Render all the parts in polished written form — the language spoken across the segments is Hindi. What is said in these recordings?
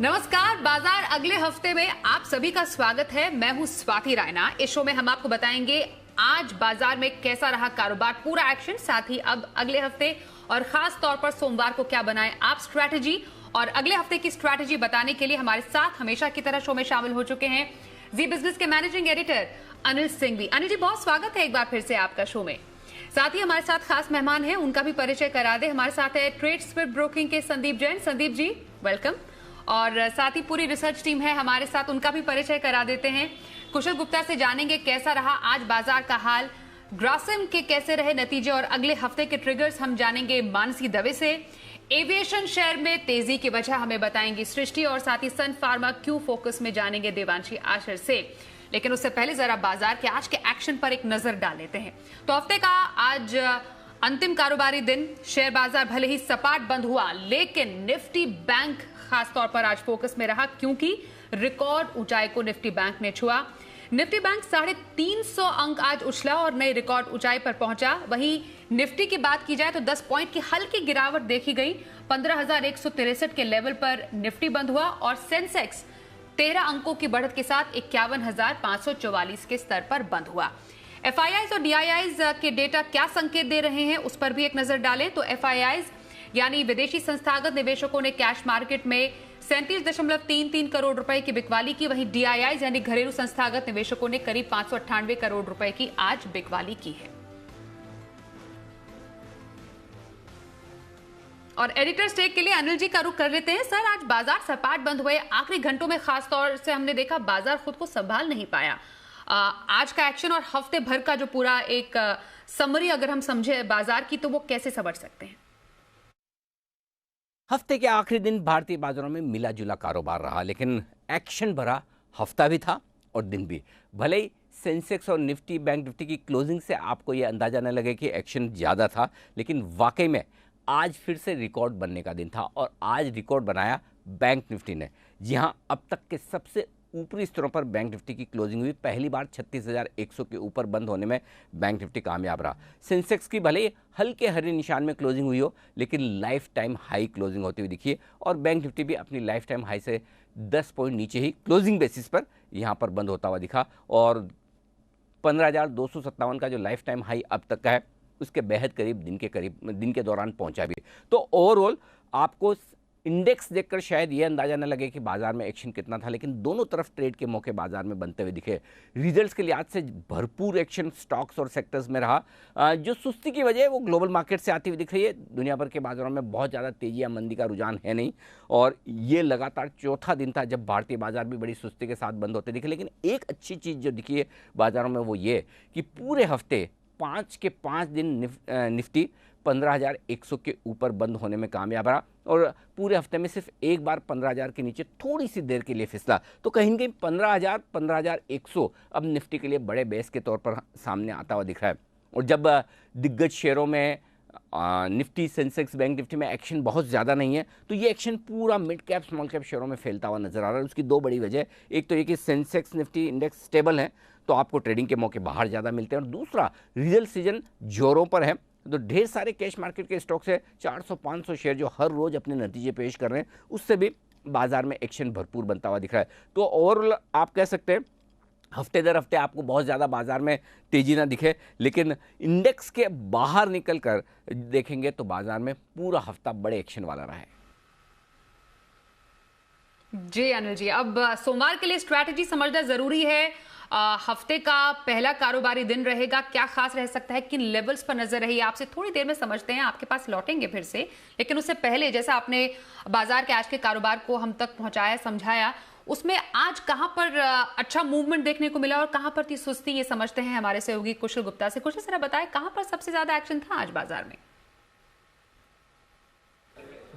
नमस्कार, बाजार अगले हफ्ते में आप सभी का स्वागत है। मैं हूं स्वाति रायना। इस शो में हम आपको बताएंगे आज बाजार में कैसा रहा कारोबार, पूरा एक्शन, साथ ही अब अगले हफ्ते और खास तौर पर सोमवार को क्या बनाएं आप स्ट्रैटेजी। और अगले हफ्ते की स्ट्रैटेजी बताने के लिए हमारे साथ हमेशा की तरह शो में शामिल हो चुके हैं जी बिजनेस के मैनेजिंग एडिटर अनिल सिंघवी। अनिल जी, बहुत स्वागत है एक बार फिर से आपका शो में। साथ ही हमारे साथ खास मेहमान हैं, उनका भी परिचय करा दे। हमारे साथ है ट्रेड स्पिरिट ब्रोकिंग के संदीप जैन। संदीप जी वेलकम। और साथ ही पूरी रिसर्च टीम है हमारे साथ, उनका भी परिचय करा देते हैं। कुशल गुप्ता से जानेंगे कैसा रहा आज बाजार का हाल, ग्रासिम के कैसे रहे नतीजे और अगले हफ्ते के ट्रिगर्स हम जानेंगे मानसी दवे से। एविएशन शेयर में तेजी की वजह हमें बताएंगी सृष्टि, और साथ ही सन फार्मा क्यू फोकस में जानेंगे देवांशी आशर से। लेकिन उससे पहले जरा बाजार के आज के एक्शन पर एक नजर डाल लेते हैं। तो हफ्ते का आज अंतिम कारोबारी दिन, शेयर बाजार भले ही सपाट बंद हुआ, लेकिन निफ्टी बैंक खास तौर पर आज फोकस में रहा, क्योंकि रिकॉर्ड ऊंचाई को निफ्टी बैंक ने छुआ। निफ्टी बैंक 350 अंक आज उछला और नई रिकॉर्ड ऊंचाई पर पहुंचा। वहीं निफ्टी की बात की जाए तो 10 पॉइंट की हल्की गिरावट देखी गई। 15,163 के लेवल पर निफ्टी बंद हुआ और सेंसेक्स 13 अंकों की बढ़त के साथ 51,544 के स्तर पर बंद हुआ। एफआईआईज और डीआईआईज के डेटा क्या संकेत दे रहे हैं, उस पर भी एक नजर डालें तो एफआईआईज यानी विदेशी संस्थागत निवेशकों ने कैश मार्केट में 37.33 करोड़ रुपए की बिकवाली की। वहीं डीआईआईज यानी घरेलू संस्थागत निवेशकों ने करीब 598 करोड़ रुपए की आज बिकवाली की है। और एडिटर स्टेक के लिए अनिल जी का रुख कर लेते हैं। सर, आज बाजार सपाट बंद हुए, आखिरी घंटों में खास तौर से हमने देखा बाजार खुद को संभाल नहीं पाया। आज का एक्शन और हफ्ते भर का जो पूरा एक समरी अगर हम समझे बाजार की, तो वो कैसे समझ सकते हैं? हफ्ते के आखिरी दिन भारतीय बाजारों में मिला जुला कारोबार रहा, लेकिन एक्शन भरा हफ्ता भी था और दिन भी। भले ही सेंसेक्स और निफ्टी बैंक निफ्टी की क्लोजिंग से आपको ये अंदाजा न लगे कि एक्शन ज़्यादा था, लेकिन वाकई में आज फिर से रिकॉर्ड बनने का दिन था। और आज रिकॉर्ड बनाया बैंक निफ्टी ने। जी हाँ, अब तक के सबसे ऊपरी स्तरों पर बैंक निफ्टी की क्लोजिंग हुई। पहली बार 36,100 के ऊपर बंद होने में बैंक निफ्टी कामयाब रहा। सेंसेक्स की भले ही हल्के हरे निशान में क्लोजिंग हुई हो, लेकिन लाइफ टाइम हाई क्लोजिंग होती हुई दिखी है। और बैंक निफ्टी भी अपनी लाइफ टाइम हाई से 10 पॉइंट नीचे ही क्लोजिंग बेसिस पर यहाँ पर बंद होता हुआ दिखा। और 15,257 का जो लाइफ टाइम हाई अब तक का है, उसके बेहद करीब दिन के दौरान पहुंचा भी। तो ओवरऑल आपको इंडेक्स देखकर शायद ये अंदाजा न लगे कि बाजार में एक्शन कितना था, लेकिन दोनों तरफ ट्रेड के मौके बाजार में बनते हुए दिखे। रिजल्ट्स के लिहाज से भरपूर एक्शन स्टॉक्स और सेक्टर्स में रहा। जो सुस्ती की वजह है वो ग्लोबल मार्केट से आती हुई दिख रही है। दुनिया भर के बाजारों में बहुत ज़्यादा तेजी या मंदी का रुझान है नहीं, और ये लगातार चौथा दिन था जब भारतीय बाजार भी बड़ी सुस्ती के साथ बंद होते दिखे। लेकिन एक अच्छी चीज़ जो दिखी है बाजारों में वो ये कि पूरे हफ्ते 5 के 5 दिन निफ्टी 15,100 के ऊपर बंद होने में कामयाब रहा। और पूरे हफ्ते में सिर्फ एक बार 15,000 के नीचे थोड़ी सी देर के लिए फिसला। तो कहीं न कहीं 15,000 15,100 अब निफ्टी के लिए बड़े बेस के तौर पर सामने आता हुआ दिख रहा है। और जब दिग्गज शेयरों में निफ्टी सेंसेक्स बैंक निफ्टी में एक्शन बहुत ज़्यादा नहीं है, तो ये एक्शन पूरा मिड कैप स्मॉल कैप शेयरों में फैलता हुआ नजर आ रहा है। उसकी दो बड़ी वजह, एक तो ये कि सेंसेक्स निफ्टी इंडेक्स स्टेबल है, तो आपको ट्रेडिंग के मौके बाहर ज़्यादा मिलते हैं। और दूसरा, रिजल्ट सीजन जोरों पर है, तो ढेर सारे कैश मार्केट के स्टॉक्स है, 400-500 शेयर जो हर रोज़ अपने नतीजे पेश कर रहे हैं, उससे भी बाजार में एक्शन भरपूर बनता हुआ दिख रहा है। तो ओवरऑल आप कह सकते हैं हफ्ते दर हफ्ते आपको बहुत ज़्यादा बाजार में तेजी ना दिखे, लेकिन इंडेक्स के बाहर निकल कर देखेंगे तो बाजार में पूरा हफ्ता बड़े एक्शन वाला रहा है। जी अनिल जी, अब सोमवार के लिए स्ट्रैटेजी समझना जरूरी है। हफ्ते का पहला कारोबारी दिन रहेगा, क्या खास रह सकता है, किन लेवल्स पर नजर रही, आपसे थोड़ी देर में समझते हैं, आपके पास लौटेंगे फिर से। लेकिन उससे पहले, जैसा आपने बाजार के आज के कारोबार को हम तक पहुंचाया, समझाया, उसमें आज कहां पर अच्छा मूवमेंट देखने को मिला और कहां पर थी सुस्ती, ये समझते हैं हमारे सहयोगी कुशल गुप्ता से। कुशल जरा बताएं, कहां पर सबसे ज्यादा एक्शन था आज बाजार में?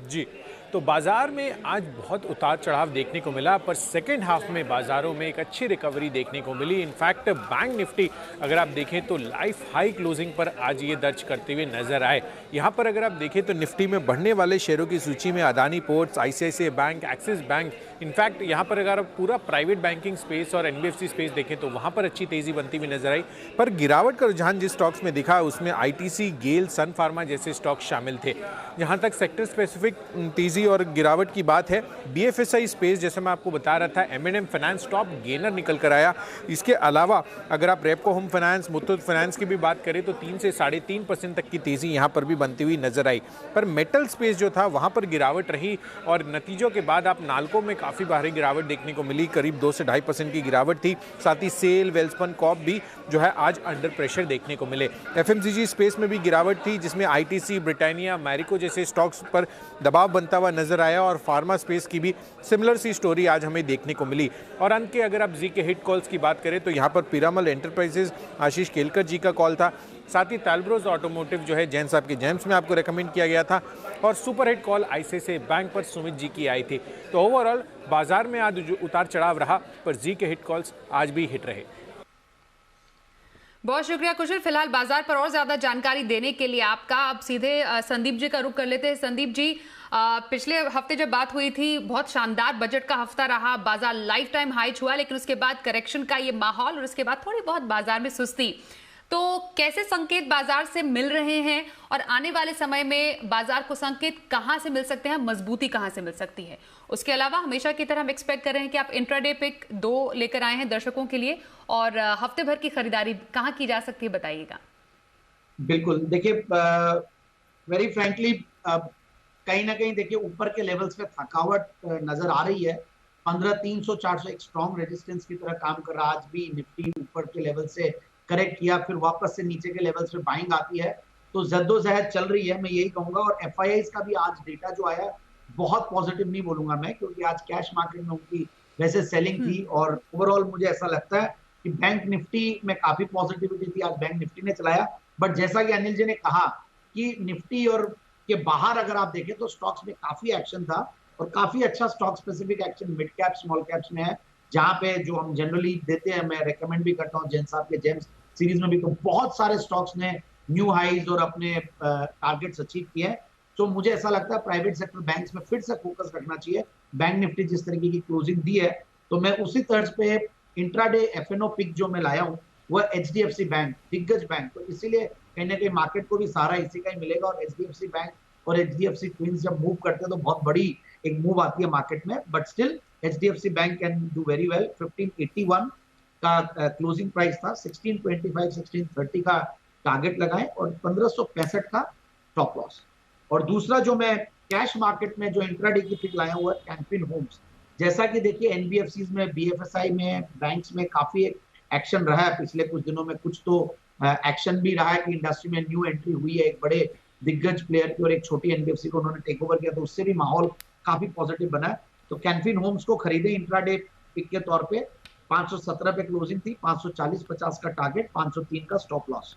जी, तो बाजार में आज बहुत उतार चढ़ाव देखने को मिला, पर सेकेंड हाफ में बाजारों में एक अच्छी रिकवरी देखने को मिली। इनफैक्ट बैंक निफ्टी अगर आप देखें तो लाइफ हाई क्लोजिंग पर आज ये दर्ज करते हुए नजर आए। यहाँ पर अगर आप देखें तो निफ्टी में बढ़ने वाले शेयरों की सूची में Adani ports, ICICI bank, axis bank, in fact यहाँ पर अगर आप पूरा प्राइवेट बैंकिंग स्पेस और एनबीएफसी स्पेस देखें तो वहाँ पर अच्छी तेजी बनती हुई नजर आई। पर गिरावट का रुझान जिस स्टॉक्स में दिखा उसमें आईटीसी, गेल, सन फार्मा जैसे स्टॉक्स शामिल थे। यहाँ तक सेक्टर स्पेसिफिक तेजी तेजी और गिरावट की बात है। BFSI स्पेस जैसे मैं आपको बता रहा था, M&M फाइनेंस टॉप गेनर निकल कर आया। इसके अलावा अगर आप Repco home finance, Muthoot finance की भी बात करें तो 3 से 3.5% तक की तेजी यहाँ पर भी बनती हुई नजर आई। पर मेटल स्पेस जो था वहाँ पर गिरावट रही और नतीजों के बाद आप नाल्को में काफ़ी भारी गिरावट देखने को मिली, करीब 2 से 2.5% की गिरावट थी। साथ ही सेल, वेल्सपन, कॉप भी जो है आज अंडर प्रेशर देखने को मिले। FMCG स्पेस में भी गिरावट थी जिसमें ITC, ब्रिटानिया, मैरिको जैसे स्टॉक्स पर दबाव बनता हुआ नजर आया और फार्मा स्पेस की भी सिमिलर सी स्टोरी आज हमें देखने को मिली। और अंत के अगर आप जी के हिट कॉल्स की बात करें तो यहाँ पर पिरामल एंटरप्राइजेज, आशीष केलकर जी का कॉल था। साथ ही तालब्रोज ऑटोमोटिव जो है जैन साहब के जेम्स में आपको रेकमेंड किया गया था और super hit call ICICI bank पर सुमित जी की आई थी। तो ओवरऑल बाजार में आज जो उतार चढ़ाव रहा पर जी के हिट कॉल्स आज भी हिट रहे। बहुत शुक्रिया कुशल। फिलहाल बाजार पर और ज्यादा जानकारी देने के लिए आपका। अब सीधे संदीप जी का रुख कर लेते हैं। संदीप जी, पिछले हफ्ते जब बात हुई थी, बहुत शानदार बजट का हफ्ता रहा, बाजार लाइफ टाइम हाई छुआ, लेकिन उसके बाद करेक्शन का ये माहौल और उसके बाद थोड़ी बहुत बाजार में सुस्ती। तो कैसे संकेत बाजार से मिल रहे हैं और आने वाले समय में बाजार को संकेत कहां से मिल सकते हैं, मजबूती कहां से मिल सकती है? उसके अलावा हमेशा की तरह हम एक्सपेक्ट कर रहे हैं कि आप इंट्राडे पिक 2 लेकर आए हैं दर्शकों के लिए, और हफ्ते भर की खरीदारी कहां की जा सकती है, बताइएगा। बिल्कुल, देखिए वेरी फ्रैंकली कहीं ना कहीं देखिए ऊपर के लेवल्स पे थकावट नजर आ रही है। 15,300 400 एक स्ट्रॉन्ग रेजिस्टेंस की तरह काम कर रहा। आज भी निफ्टी ऊपर के लेवल से करेक्ट किया, फिर वापस से नीचे के लेवल्स पे बाइंग आती है, तो जद्दोजहद चल रही है, मैं यही कहूंगा। और FIIs का भी आज डेटा जो आया बहुत पॉजिटिव नहीं बोलूंगा मैं, क्योंकि आज कैश मार्केट में उनकी वैसे सेलिंग थी और ओवरऑल मुझे ऐसा लगता है कि बैंक निफ्टी में काफी पॉजिटिविटी थी, आज बैंक निफ्टी ने चलाया। बट जैसा कि अनिल जी ने कहा कि निफ्टी और के बाहर अगर आप देखें तो स्टॉक्स में काफी एक्शन था और काफी अच्छा stock specific action mid cap small caps में है, जहां पे जो हम जनरली देते हैं, मैं रेकमेंड भी करता हूं जैन साहब के जेम्स सीरीज में भी, तो बहुत सारे स्टॉक्स ने न्यू हाइज और अपने टारगेट्स अचीव किए हैं। तो मुझे ऐसा लगता है प्राइवेट सेक्टर बैंक्स में फिर से फोकस रखना चाहिए। बैंक निफ्टी जिस तरीके की क्लोजिंग दी है, तो मैं उसी तर्ज पे इंट्राडे FNO पिक जो मैं लाया हूँ वह HDFC बैंक, दिग्गज बैंक, तो इसीलिए कहीं ना कहीं मार्केट को भी सहारा इसी का ही मिलेगा। और HDFC बैंक और HDFC ट्विंस जब मूव करते हैं तो बहुत बड़ी एक मूव आती है मार्केट में, but still HDFC bank can do very well. 1581 का क्लोजिंग प्राइस था, 1625 1630 का टारगेट लगाएं और 1565 का स्टॉप लॉस। और दूसरा जो मैं कैश मार्केट में जो इंट्राडे की पिक लाया हुआ है कैनफिन होम्स। जैसा कि देखिए NBFCs में, BFSI में, बैंक्स में काफी एक एक्शन रहा है पिछले कुछ दिनों में। कुछ तो एक्शन भी रहा है कि इंडस्ट्री में न्यू एंट्री हुई है एक बड़े दिग्गज प्लेयर की और एक छोटी NBFC को उन्होंने टेक ओवर किया, तो उससे भी माहौल काफी पॉजिटिव बना है। तो कैनफिन होम्स को खरीदे इंट्राडे पिक के तौर पे। 517 पे क्लोजिंग थी, 540-50 का टारगेट, 503 का स्टॉप लॉस।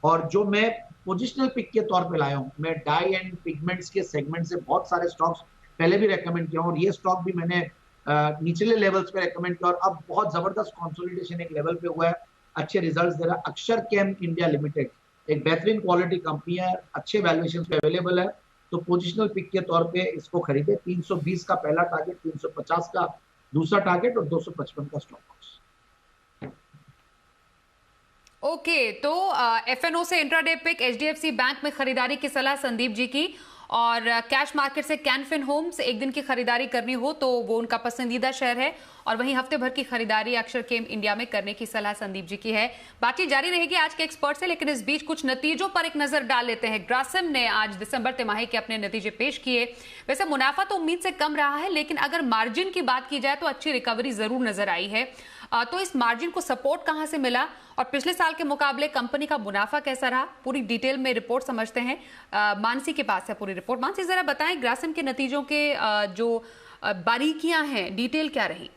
और जो मैं पोजिशनल पिक के तौर पे लाया हूँ, मैं डाई एंड पिगमेंट्स के सेगमेंट से बहुत सारे स्टॉक्स पहले भी रेकमेंड किया और ये स्टॉक भी मैंने निचले लेवल्स पे रेकमेंड किया और अब बहुत जबरदस्त कंसोलिडेशन एक लेवल पे हुआ है, अच्छे रिजल्ट्स दे रहा है। अक्षर केम इंडिया लिमिटेड एक बेहतरीन क्वालिटी कंपनी है, अच्छे वैल्यूएशन पे अवेलेबल है, तो पोजिशनल पिक के तौर पे इसको खरीदे। 320 का पहला टारगेट, 350 का दूसरा टारगेट और 255 का स्टॉप लॉस। ओके, तो FNO से इंट्राडे पिक, HDFC बैंक में खरीदारी की सलाह संदीप जी की, और कैश मार्केट से कैनफिन होम्स एक दिन की खरीदारी करनी हो तो वो उनका पसंदीदा शेयर है, और वहीं हफ्ते भर की खरीदारी अक्षर केम इंडिया में करने की सलाह संदीप जी की है। बातचीत जारी रहेगी आज के एक्सपर्ट से, लेकिन इस बीच कुछ नतीजों पर एक नजर डाल लेते हैं। ग्रासिम ने आज दिसंबर तिमाही के अपने नतीजे पेश किए। वैसे मुनाफा तो उम्मीद से कम रहा है, लेकिन अगर मार्जिन की बात की जाए तो अच्छी रिकवरी जरूर नजर आई है। तो इस मार्जिन को सपोर्ट कहां से मिला और पिछले साल के मुकाबले कंपनी का मुनाफा कैसा रहा, पूरी डिटेल में रिपोर्ट समझते हैं। मानसी के पास है पूरी रिपोर्ट। मानसी, जरा बताएं ग्रासिम के नतीजों के जो बारीकियां हैं, डिटेल क्या रही?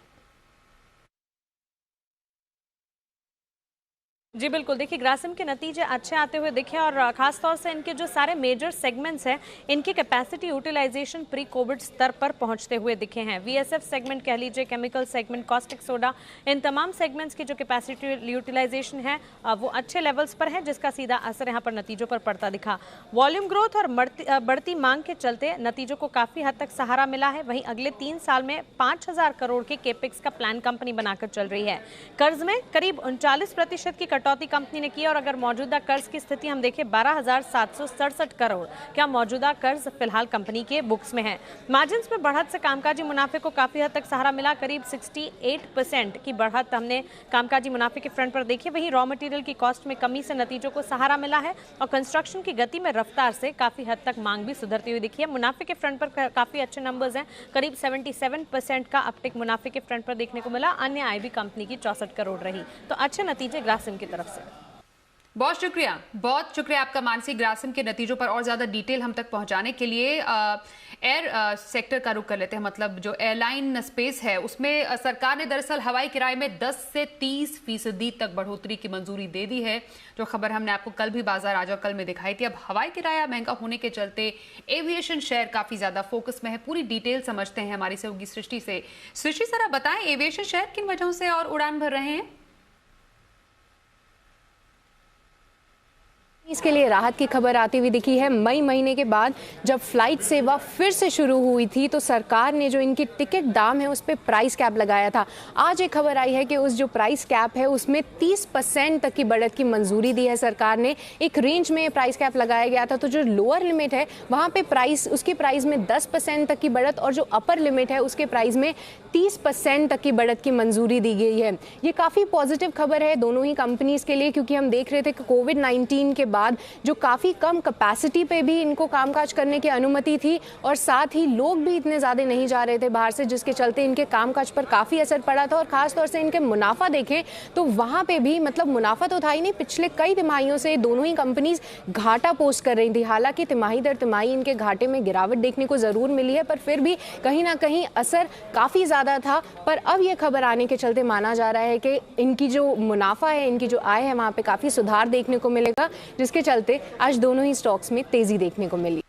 जी बिल्कुल, देखिए ग्रासिम के नतीजे अच्छे आते हुए दिखे और खास तौर से इनके जो सारे मेजर सेगमेंट्स हैं इनकी कैपेसिटी यूटिलाइजेशन प्री कोविड स्तर पर पहुंचते हुए दिखे हैं। VSF सेगमेंट कह लीजिए, केमिकल सेगमेंट, कॉस्टिक सोडा, इन तमाम सेगमेंट्स की जो कैपेसिटी यूटिलाइजेशन है वो अच्छे लेवल्स पर है, जिसका सीधा असर यहाँ पर नतीजों पर पड़ता दिखा। वॉल्यूम ग्रोथ और बढ़ती मांग के चलते नतीजों को काफ़ी हद तक सहारा मिला है। वहीं अगले 3 साल में 5,000 करोड़ के केपेक्स का प्लान कंपनी बनाकर चल रही है। कर्ज में करीब 39% की कटौती कंपनी ने की और अगर मौजूदा कर्ज की स्थिति हम देखें 12,767 करोड़ क्या मौजूदा कर्ज फिलहाल कंपनी के बुक्स में है। मार्जिन्स में बढ़त से कामकाजी मुनाफे को काफी हद तक सहारा मिला, करीब 68% की बढ़त हमने कामकाजी मुनाफे के फ्रंट पर देखी। वहीं रॉ मटेरियल की कॉस्ट में कमी से नतीजों को सहारा मिला है और कंस्ट्रक्शन की गति में रफ्तार से काफी हद तक मांग भी सुधरती हुई दिखी है। मुनाफे के फ्रंट पर काफी अच्छे नंबर्स हैं, करीब 77% का अपटिक मुनाफे के फ्रंट पर देखने को मिला। अन्य आय भी कंपनी की 64 करोड़ रही। तो अच्छे नतीजे ग्रासिम की तरफ से। बहुत शुक्रिया आपका मानसी, ग्रासिम के नतीजों पर और ज्यादा डिटेल हम तक पहुंचाने के लिए। एयर सेक्टर का रुख कर लेते हैं, मतलब जो एयरलाइन स्पेस है उसमें सरकार ने दरअसल हवाई किराए में 10 से 30% तक बढ़ोतरी की मंजूरी दे दी है। जो खबर हमने आपको कल भी बाजार आज और कल में दिखाई थी। अब हवाई किराया महंगा होने के चलते एविएशन शेयर काफी ज्यादा फोकस में है। पूरी डिटेल समझते हैं हमारी सहयोगी सृष्टि से। सृष्टि सर, आप बताएं एविएशन शेयर किन वजहों से और उड़ान भर रहे हैं? इसके लिए राहत की खबर आती हुई दिखी है। मई महीने के बाद जब फ्लाइट सेवा फिर से शुरू हुई थी तो सरकार ने जो इनकी टिकट दाम है उस पर प्राइस कैप लगाया था। आज एक खबर आई है कि उस जो प्राइस कैप है उसमें 30% तक की बढ़त की मंजूरी दी है सरकार ने। एक रेंज में प्राइस कैप लगाया गया था, तो जो लोअर लिमिट है वहाँ पे उसकी प्राइस में 10% तक की बढ़त और जो अपर लिमिट है उसके प्राइस में 30% तक की बढ़त की मंजूरी दी गई है। ये काफ़ी पॉजिटिव खबर है दोनों ही कंपनीज के लिए, क्योंकि हम देख रहे थे कि कोविड-19 के बाद जो काफ़ी कम कैपेसिटी पे भी इनको कामकाज करने की अनुमति थी और साथ ही लोग भी इतने ज़्यादा नहीं जा रहे थे बाहर से, जिसके चलते इनके कामकाज पर काफ़ी असर पड़ा था। और ख़ासतौर से इनके मुनाफा देखें तो वहाँ पे भी मतलब मुनाफा तो था ही नहीं, पिछले कई तिमाहियों से दोनों ही कंपनीज घाटा पोस्ट कर रही थी। हालांकि तिमाही दर तिमाही इनके घाटे में गिरावट देखने को ज़रूर मिली है, पर फिर भी कहीं ना कहीं असर काफ़ी ज़्यादा था। पर अब ये खबर आने के चलते माना जा रहा है कि इनकी जो मुनाफा है, इनकी जो आय है, वहाँ पे काफ़ी सुधार देखने को मिलेगा, जिसके चलते आज दोनों ही स्टॉक्स में तेजी देखने को मिली।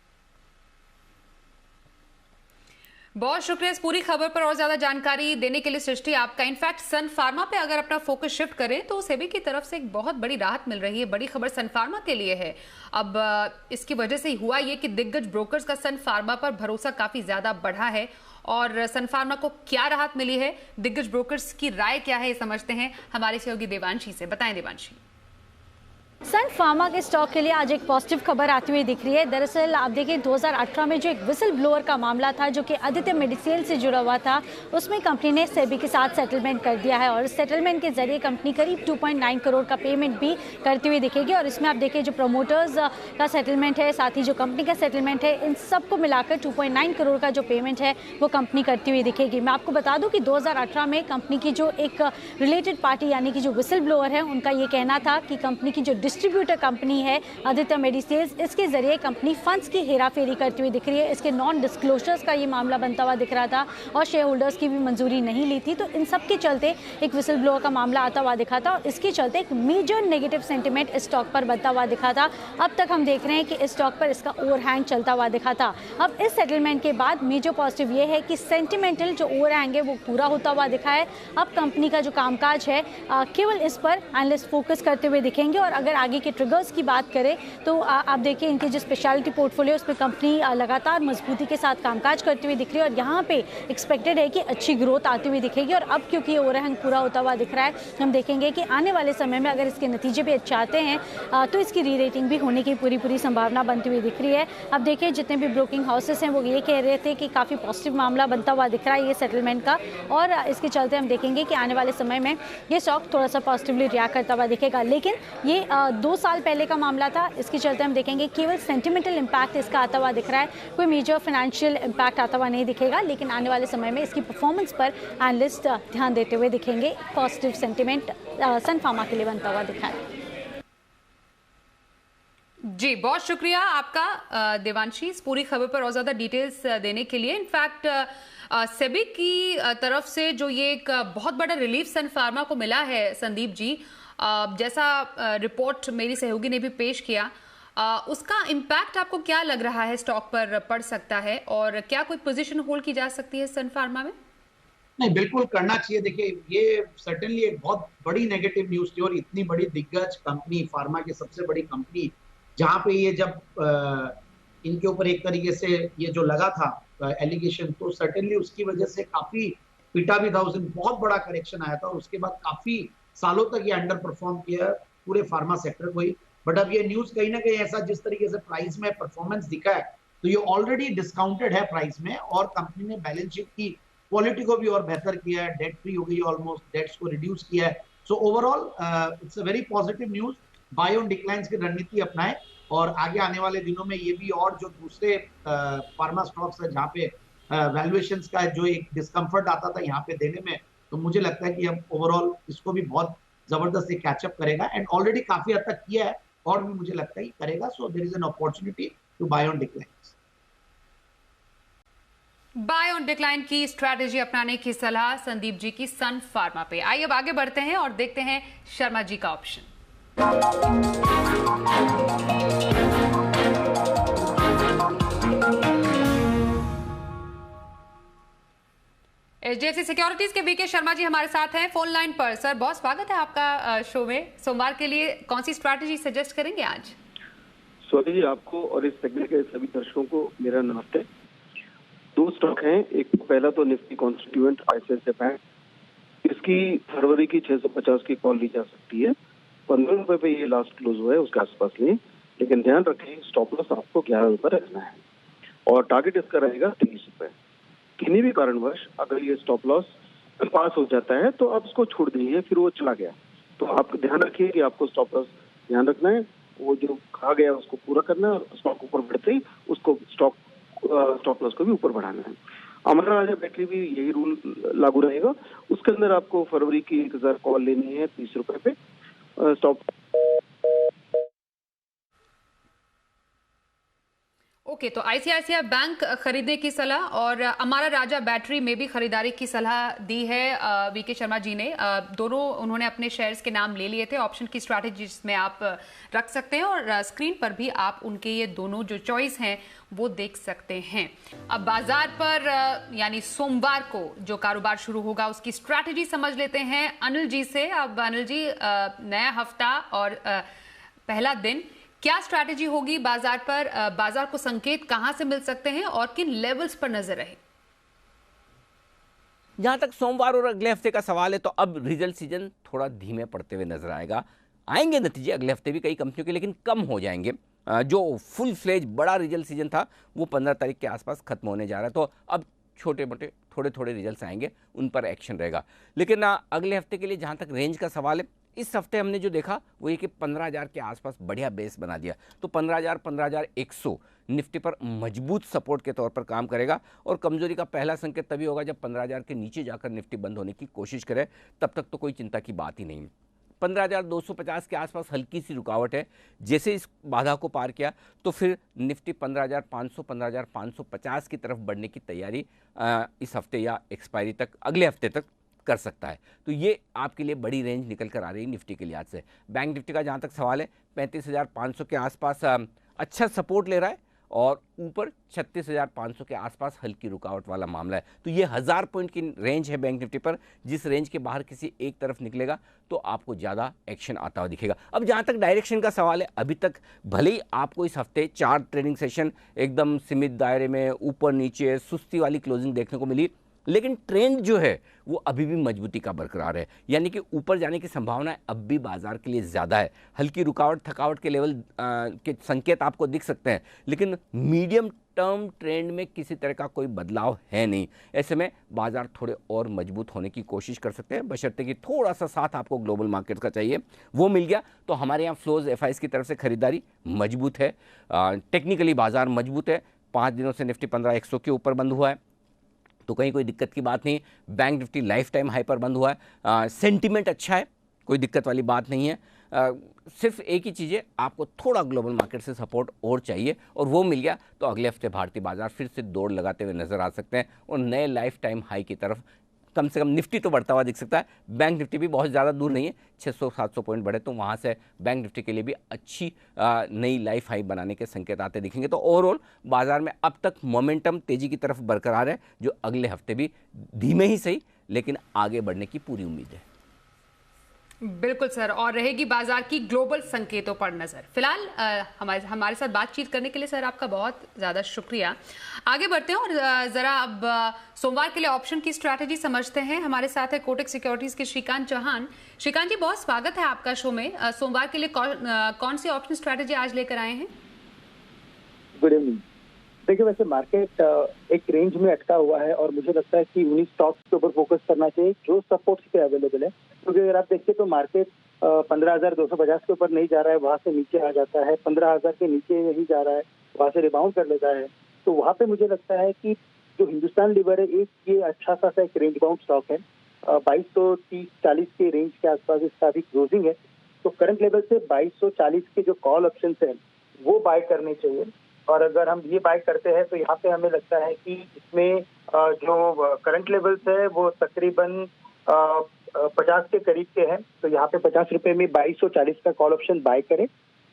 बहुत शुक्रिया इस पूरी खबर पर और ज्यादा जानकारी देने के लिए सृष्टि आपका। इनफैक्ट सन फार्मा पे अगर अपना फोकस शिफ्ट करें तो सेबी की तरफ से एक बहुत बड़ी राहत मिल रही है। बड़ी खबर सन फार्मा के लिए है। अब इसकी वजह से हुआ ये कि दिग्गज ब्रोकर्स का सन फार्मा पर भरोसा काफी ज्यादा बढ़ा है। और सन फार्मा को क्या राहत मिली है, दिग्गज ब्रोकर्स की राय क्या है, ये समझते हैं हमारे सहयोगी देवांशी से। बताएं देवांशी। सन फार्मा के स्टॉक के लिए आज एक पॉजिटिव खबर आती हुई दिख रही है। दरअसल आप देखिए 2018 में जो एक विसल ब्लोअर का मामला था जो कि आदित्य मेडिसेल से जुड़ा हुआ था, उसमें कंपनी ने सेबी के साथ सेटलमेंट कर दिया है और इस सेटलमेंट के जरिए कंपनी करीब 2.9 करोड़ का पेमेंट भी करती हुई दिखेगी। और इसमें आप देखिए जो प्रमोटर्स का सेटलमेंट है, साथ ही जो कंपनी का सेटलमेंट है, इन सबको मिलाकर 2.9 करोड़ का जो पेमेंट है वो कंपनी करती हुई दिखेगी। मैं आपको बता दूं कि 2018 में कंपनी की जो एक रिलेटेड पार्टी यानी कि जो विसल ब्लोअर है, उनका ये कहना था कि कंपनी की जो डिस्ट्रीब्यूटर कंपनी है आदित्य मेडिसेल्स, इसके जरिए कंपनी फंड्स की हेराफेरी करती हुई दिख रही है। इसके नॉन डिस्क्लोजर्स का ये मामला बनता हुआ दिख रहा था और शेयर होल्डर्स की भी मंजूरी नहीं ली थी। तो इन सब के चलते एक विसल ब्लोअर का मामला आता हुआ दिखा था और इसके चलते एक मेजर नेगेटिव सेंटिमेंट इस स्टॉक पर बनता हुआ दिखा था। अब तक हम देख रहे हैं कि इस स्टॉक पर इसका ओवरहैंग चलता हुआ दिखा था। अब इस सेटलमेंट के बाद मेजर पॉजिटिव ये है कि सेंटिमेंटल जो ओवरहैंग है वो पूरा होता हुआ दिखा है। अब कंपनी का जो कामकाज है केवल इस पर एनालिस्ट फोकस करते हुए दिखेंगे। और अगर आगे के ट्रिगर्स की बात करें तो आप देखिए इनके जो स्पेशलिटी पोर्टफोलियो उस पर कंपनी लगातार मजबूती के साथ कामकाज करती हुई दिख रही है और यहाँ पे एक्सपेक्टेड है कि अच्छी ग्रोथ आती हुई दिखेगी। और अब क्योंकि ये ओवरहैंग पूरा होता हुआ दिख रहा है, हम देखेंगे कि आने वाले समय में अगर इसके नतीजे भी अच्छे आते हैं तो इसकी री रेटिंग भी होने की पूरी संभावना बनती हुई दिख रही है। अब देखिए जितने भी ब्रोकिंग हाउसेस हैं वो ये कह रहे थे कि काफ़ी पॉजिटिव मामला बनता हुआ दिख रहा है ये सेटलमेंट का, और इसके चलते हम देखेंगे कि आने वाले समय में ये स्टॉक थोड़ा सा पॉजिटिवली रिएक्ट करता हुआ दिखेगा। लेकिन ये 2 साल पहले का मामला था, इसके चलते हम देखेंगे केवल सेंटिमेंटल इम्पैक्ट इसका आता हुआ दिख रहा है, कोई मेजर फाइनेंशियल इम्पैक्ट आता हुआ नहीं दिखेगा। लेकिन आने वाले समय में इसकी परफॉर्मेंस पर एनालिस्ट ध्यान देते हुए दिखेंगे। पॉजिटिव सेंटिमेंट सन फार्मा के लिए बनता हुआ दिखा है। जी बहुत शुक्रिया आपका देवांशी इस पूरी खबर पर और ज्यादा डिटेल्स देने के लिए। इनफैक्ट सेबी की तरफ से जो ये एक बहुत बड़ा रिलीफ सन फार्मा को मिला है संदीप जी, जैसा रिपोर्ट मेरी सहयोगी ने भी पेश किया, उसका इम्पैक्ट आपको क्या लग रहा है स्टॉक पर पड़ सकता है और क्या कोई पोजीशन होल्ड की जा सकती है सन फार्मा में? नहीं, बिल्कुल करना चाहिए। देखिए ये सर्टेनली एक बहुत बड़ी नेगेटिव न्यूज थी और इतनी बड़ी दिग्गज कंपनी, फार्मा की सबसे बड़ी कंपनी, जहाँ पे ये जब इनके ऊपर एक तरीके से ये जो लगा था एलिगेशन, तो सर्टेनली उसकी वजह से काफी पिटा भी था। उस दिन बहुत बड़ा करेक्शन आया था और उसके बाद काफी सालों तक ये अंडर परफॉर्म किया। पूरे फार्मा सेक्टर को ही। बट अब ये न्यूज कहीं ना कहीं ऐसा जिस तरीके से प्राइस में परफॉर्मेंस दिखा है तो ये ऑलरेडी डिस्काउंटेड है प्राइस में, और कंपनी ने बैलेंस शीट की क्वालिटी को भी और बेहतर किया है, डेट फ्री हो गई, ऑलमोस्ट डेट्स को रिड्यूस किया है। So overall it's a very positive news. Buy on declines की रणनीति अपनाएं और आगे आने वाले दिनों में ये भी और जो दूसरे फार्मा स्टॉक्स है जहाँ पे वैल्यूएशंस का जो एक डिस्कम्फर्ट आता था यहाँ पे देने में, तो मुझे लगता है कि अब ओवरऑल इसको भी बहुत जबरदस्त कैचअप करेगा, एंड ऑलरेडी काफी हद तक किया है और भी मुझे लगता है करेगा। So there is an opportunity to buy on declines. Buy on decline की स्ट्रैटेजी अपनाने की सलाह संदीप जी की सन फार्मा पे। आइए अब आगे बढ़ते हैं और देखते हैं शर्मा जी का ऑप्शन। HDFC सिक्योरिटीज के वीके शर्मा जी हमारे साथ हैं फोन लाइन पर। सर बहुत स्वागत है आपका शो में। सोमवार के लिए कौन सी स्ट्रैटेजी सजेस्ट करेंगे आज? स्वाति जी, आपको और इस सेगमेंट के सभी दर्शकों को मेरा नमस्ते। दो स्टॉक हैं, एक पहला तो निफ्टी कॉन्स्टिट्यूएंट ICICI बैंक, इसकी फरवरी की 650 की कॉल ली जा सकती है। 15 रुपए पे ये लास्ट क्लोज हुआ है, उसके आसपास नहीं, लेकिन ध्यान रखें स्टॉप लॉस आपको 11 रुपए रखना है और टारगेट इसका रहेगा 23 रुपए। किन्हीं भी कारणवश अगर ये स्टॉप लॉस पास हो जाता है तो आप उसको छोड़ दीजिए, फिर वो चला गया तो आप ध्यान रखिए कि आपको स्टॉप लॉस ध्यान रखना है, वो जो कहा गया उसको पूरा करना है और स्टॉक ऊपर बढ़ते ही उसको स्टॉप लॉस को भी ऊपर बढ़ाना है। अमरा राजा बैटरी भी यही रूल लागू रहेगा। उसके अंदर आपको फरवरी की 1000 कॉल लेनी है 30 रुपए पे स्टॉप। ओके, तो ICICI बैंक खरीदने की सलाह और अमारा राजा बैटरी में भी खरीदारी की सलाह दी है वीके शर्मा जी ने। दोनों उन्होंने अपने शेयर्स के नाम ले लिए थे ऑप्शन की स्ट्रैटेजी जिसमें आप रख सकते हैं और स्क्रीन पर भी आप उनके ये दोनों जो चॉइस हैं वो देख सकते हैं। अब बाजार पर यानी सोमवार को जो कारोबार शुरू होगा उसकी स्ट्रैटेजी समझ लेते हैं अनिल जी से। अब अनिल जी, नया हफ्ता और पहला दिन, क्या स्ट्रैटेजी होगी बाजार पर? बाजार को संकेत कहां से मिल सकते हैं और किन लेवल्स पर नजर रहे? जहां तक सोमवार और अगले हफ्ते का सवाल है तो अब रिजल्ट सीजन थोड़ा धीमे पड़ते हुए नजर आएगा। आएंगे नतीजे अगले हफ्ते भी कई कंपनियों के, लेकिन कम हो जाएंगे। जो फुल फ्लेज बड़ा रिजल्ट सीजन था वो 15 तारीख के आसपास खत्म होने जा रहा है, तो अब छोटे मोटे थोड़े थोड़े रिजल्ट्स आएंगे, उन पर एक्शन रहेगा। लेकिन अगले हफ्ते के लिए जहां तक रेंज का सवाल है, इस हफ्ते हमने जो देखा वो ये कि 15,000 के आसपास बढ़िया बेस बना दिया, तो 15,000 15,100 निफ्टी पर मजबूत सपोर्ट के तौर पर काम करेगा। और कमजोरी का पहला संकेत तभी होगा जब 15,000 के नीचे जाकर निफ्टी बंद होने की कोशिश करे, तब तक तो कोई चिंता की बात ही नहीं। 15,250 के आसपास हल्की सी रुकावट है, जैसे इस बाधा को पार किया तो फिर निफ्टी 15,500 15,550 की तरफ बढ़ने की तैयारी इस हफ्ते या एक्सपायरी तक, अगले हफ्ते तक कर सकता है। तो ये आपके लिए बड़ी रेंज निकल कर आ रही है निफ्टी के लिहाज से। बैंक निफ्टी का जहाँ तक सवाल है 35,500 के आसपास अच्छा सपोर्ट ले रहा है और ऊपर 36,500 के आसपास हल्की रुकावट वाला मामला है। तो ये 1000 पॉइंट की रेंज है बैंक निफ्टी पर, जिस रेंज के बाहर किसी एक तरफ निकलेगा तो आपको ज़्यादा एक्शन आता हुआ दिखेगा। अब जहाँ तक डायरेक्शन का सवाल है, अभी तक भले ही आपको इस हफ्ते 4 ट्रेडिंग सेशन एकदम सीमित दायरे में ऊपर नीचे सुस्ती वाली क्लोजिंग देखने को मिली, लेकिन ट्रेंड जो है वो अभी भी मजबूती का बरकरार है, यानी कि ऊपर जाने की संभावना अब भी बाजार के लिए ज़्यादा है। हल्की रुकावट थकावट के लेवल के संकेत आपको दिख सकते हैं, लेकिन मीडियम टर्म ट्रेंड में किसी तरह का कोई बदलाव है नहीं। ऐसे में बाजार थोड़े और मजबूत होने की कोशिश कर सकते हैं, बशर्ते कि थोड़ा सा साथ आपको ग्लोबल मार्केट का चाहिए, वो मिल गया तो हमारे यहाँ फ्लोज FIs की तरफ से खरीदारी मजबूत है। टेक्निकली बाजार मजबूत है, 5 दिनों से निफ्टी 15,100 के ऊपर बंद हुआ है, तो कहीं कोई दिक्कत की बात नहीं। Bank Nifty life time high पर बंद हुआ है, सेंटीमेंट अच्छा है, कोई दिक्कत वाली बात नहीं है। सिर्फ एक ही चीज़ है, आपको थोड़ा ग्लोबल मार्केट से सपोर्ट और चाहिए, और वो मिल गया तो अगले हफ्ते भारतीय बाजार फिर से दौड़ लगाते हुए नजर आ सकते हैं और नए लाइफ टाइम हाई की तरफ कम से कम निफ्टी तो बढ़ता हुआ दिख सकता है। बैंक निफ्टी भी बहुत ज़्यादा दूर नहीं है, 600-700 पॉइंट बढ़े तो वहाँ से बैंक निफ्टी के लिए भी अच्छी नई लाइफ हाई बनाने के संकेत आते दिखेंगे। तो ओवरऑल बाजार में अब तक मोमेंटम तेज़ी की तरफ बरकरार है, जो अगले हफ्ते भी धीमे ही सही लेकिन आगे बढ़ने की पूरी उम्मीद है। बिल्कुल सर, और रहेगी बाजार की ग्लोबल संकेतों पर नजर। फिलहाल हमारे साथ बातचीत करने के लिए सर आपका बहुत ज्यादा शुक्रिया। आगे बढ़ते हैं और जरा अब सोमवार के लिए ऑप्शन की स्ट्रैटेजी समझते हैं। हमारे साथ है कोटक सिक्योरिटीज के श्रीकांत चौहान। श्रीकांत जी, बहुत स्वागत है आपका शो में। सोमवार के लिए कौन सी ऑप्शन स्ट्रैटेजी आज लेकर आए हैं? Good evening. देखिए, वैसे मार्केट एक रेंज में अटका हुआ है और मुझे लगता है कि उन्हीं स्टॉक्स के ऊपर फोकस करना चाहिए जो सपोर्ट्स पे अवेलेबल है, क्योंकि अगर आप देखिए तो मार्केट 15,250 के ऊपर नहीं जा रहा है, वहां से नीचे आ जाता है, 15,000 के नीचे नहीं जा रहा है, वहां से रिबाउंड कर लेता है। तो वहां पे मुझे लगता है कि जो हिंदुस्तान लीवर है ये अच्छा सा एक रेंज बाउंड स्टॉक है। 2230-40 के रेंज के आसपास इसका अभी क्लोजिंग है। तो करंट लेवल से 2240 के जो कॉल ऑप्शन है वो बाय करने चाहिए। और अगर हम ये बाय करते हैं तो यहाँ पे हमें लगता है कि इसमें जो करंट लेवल्स है वो तकरीबन 50 के करीब के हैं। तो यहाँ पे 50 रुपए में 2240 का कॉल ऑप्शन बाय करें,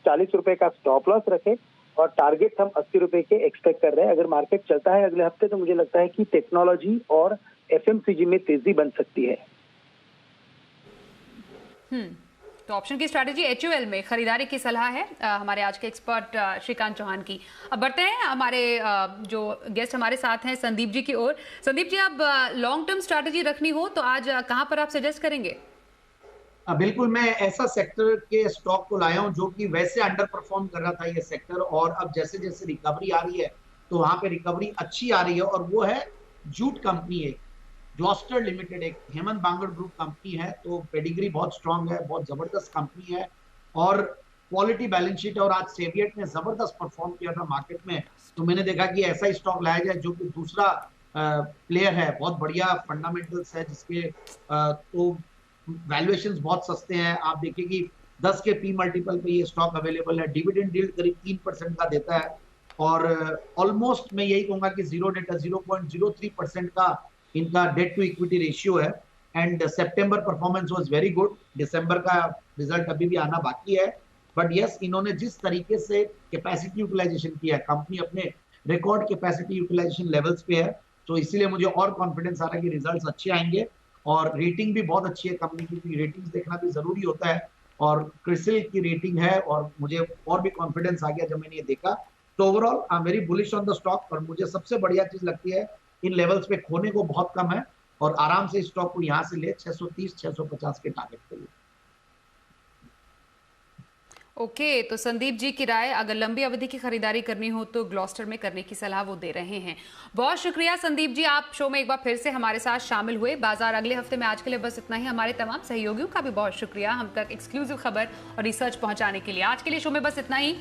40 रुपए का स्टॉप लॉस रखें और टारगेट हम 80 रुपए के एक्सपेक्ट कर रहे हैं। अगर मार्केट चलता है अगले हफ्ते तो मुझे लगता है कि टेक्नोलॉजी और एफएमसीजी में तेजी बन सकती है। तो ऑप्शन की स्ट्रैटेजी HUL में खरीदारी की सलाह है हमारे आज के एक्सपर्ट श्रीकांत चौहान की। अब बढ़ते हैं हमारे जो गेस्ट हमारे साथ हैं संदीप जी की ओर। संदीप जी, अब लॉन्ग टर्म स्ट्रैटेजी रखनी हो तो आज कहां पर आप सजेस्ट करेंगे? बिल्कुल, मैं ऐसा सेक्टर के स्टॉक को लाया हूं जो कि वैसे अंडर परफॉर्म कर रहा था ये सेक्टर, और अब जैसे जैसे रिकवरी आ रही है तो वहां पे रिकवरी अच्छी आ रही है, और वो है जूट कंपनी है, ग्लॉस्टर लिमिटेड, एक हेमंत बांगड़ ग्रुप कंपनी है। तो पेडिग्री बहुत स्ट्रांग है, बहुत जबरदस्त कंपनी है और क्वालिटी बैलेंस शीट। और आज सेवियट ने जबरदस्त परफॉर्म किया था मार्केट में, तो मैंने देखा कि ऐसा ही स्टॉक लाया जाए जो कि दूसरा प्लेयर है, बहुत बढ़िया फंडामेंटल्स है, जिसके तो वैल्यूएशंस बहुत सस्ते हैं। आप देखिए कि 10 के पी मल्टीपल पे ये स्टॉक अवेलेबल है, डिविडेंड यील्ड करीब 3% का देता है और ऑलमोस्ट मैं यही कहूंगा कि 0.03% का इनका डेट टू इक्विटी रेशियो है। And September performance was very good, दिसंबर का रिजल्ट अभी भी आना बाकी है, बट यस, इन्होंने जिस तरीके से कैपेसिटी यूटिलाइजेशन किया है, कंपनी अपने रिकॉर्ड कैपेसिटी यूटिलाइजेशन लेवल्स पे है, तो इसीलिए मुझे और कॉन्फिडेंस आ रहा है कि रिजल्ट्स अच्छे आएंगे। और रेटिंग भी बहुत अच्छी है कंपनी की, रेटिंग्स देखना भी जरूरी होता है, और क्रिसिल की रेटिंग है और मुझे और भी कॉन्फिडेंस आ गया जब मैंने ये देखा। तो overall I am very bullish on the stock, और मुझे सबसे बढ़िया चीज लगती है इन लेवल्स पे खोने को बहुत कम है और आराम से स्टॉक को यहां से ले 630-650 के टारगेट के लिए। ओके, तो संदीप जी की राय, अगर लंबी अवधि की खरीदारी करनी हो तो ग्लॉस्टर में करने की सलाह वो दे रहे हैं। बहुत शुक्रिया संदीप जी, आप शो में एक बार फिर से हमारे साथ शामिल हुए। बाजार अगले हफ्ते में आज के लिए बस इतना ही। हमारे तमाम सहयोगियों का भी बहुत शुक्रिया हम तक एक्सक्लूसिव खबर और रिसर्च पहुंचाने के लिए। आज के लिए शो में बस इतना ही।